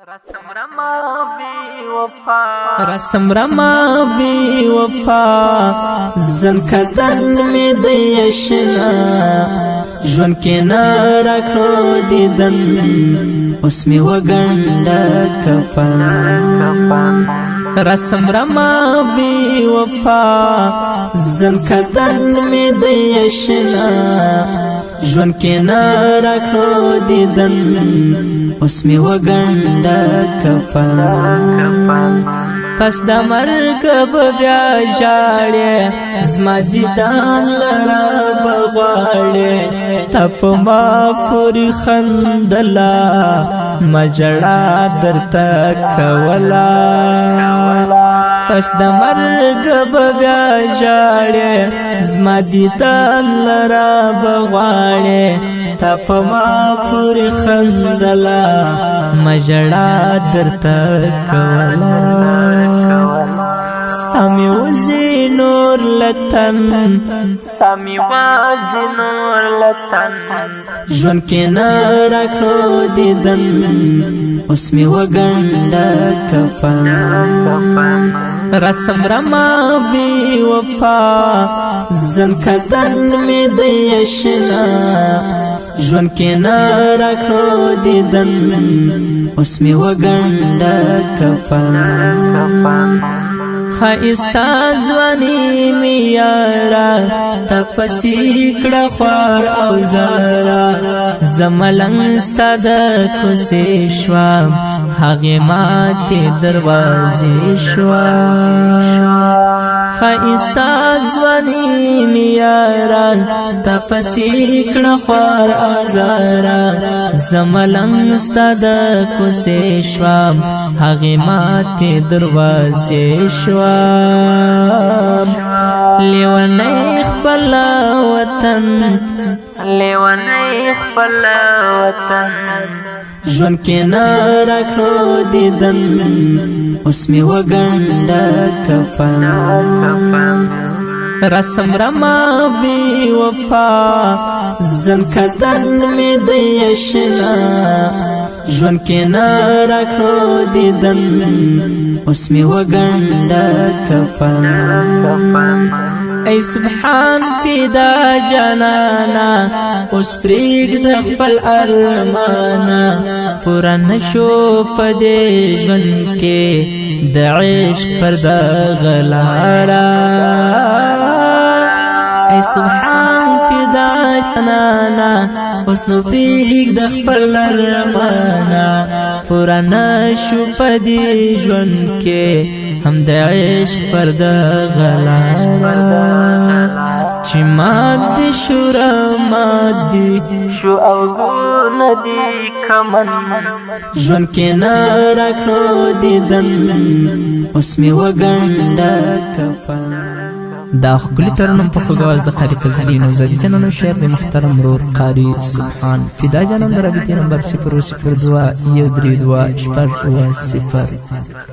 رسم رما بی وفا زن کدن می دیشنا جون کی نارکو دیدن اس می وگنڈا کفا رسم رما بی وفا زن کدن می دیشنا جون کی نارکو دیدن اس می وگنڈا کفا پس د مرګ بیا ژاړې زما دیدان لرا بغواړې تپ ما پوری خندلا مجړه درته کولا پس د مرګ بیا ژاړې زما دیدان لرا بغواړې تپ ما پوری خندلا مجړه درته کولا سامی وزی نور لتن سامی وزی نور لتن جون کی نارکو دیدن اس می وگنڈا کفا رسم رما بی وفا زن کدن می دیشنا جون کی نارکو دیدن اس می وگنڈا کفا خائستا زوانی می یارا تپسی کڑا خوار او زارا زملنگ ستا دا کوزی شوام حقی ماتی دروازی شوام خائستا زوانی می یارا تپسی کڑا خوار او زارا زملنگ ستا دا کوزی شوام حقی ماتی دروازی شوام لیونی خپل وطن لیونی خپل وطن جون کی نارکو دیدن اس می وگنڈا کفا رسم رما بی وفا زن کدن می دیشنا جون کی نارکو دیدن اس می وگنڈا کفا ای سبحان پیدا جانانا اس پریگ دخپل ارمانا پورا نشو پدی جون کے دعیش پر دا غلارا ای سبحان پیدا جانانا اس نو پریگ دخپل ارمانا پورا نشو پدی جون کے ہم د عشق پر د غلارا چی مادی شورا مادی شو او گون دی کمن جون کی نارکو دیدن اس می وگنڈا کفا دا خگلی ترنم پا خگواز دا قاری فضلین و زدی جنان و شعر دی محترم رور قاری سبحان فدا جنان دا رابطی نمبر 002 132 0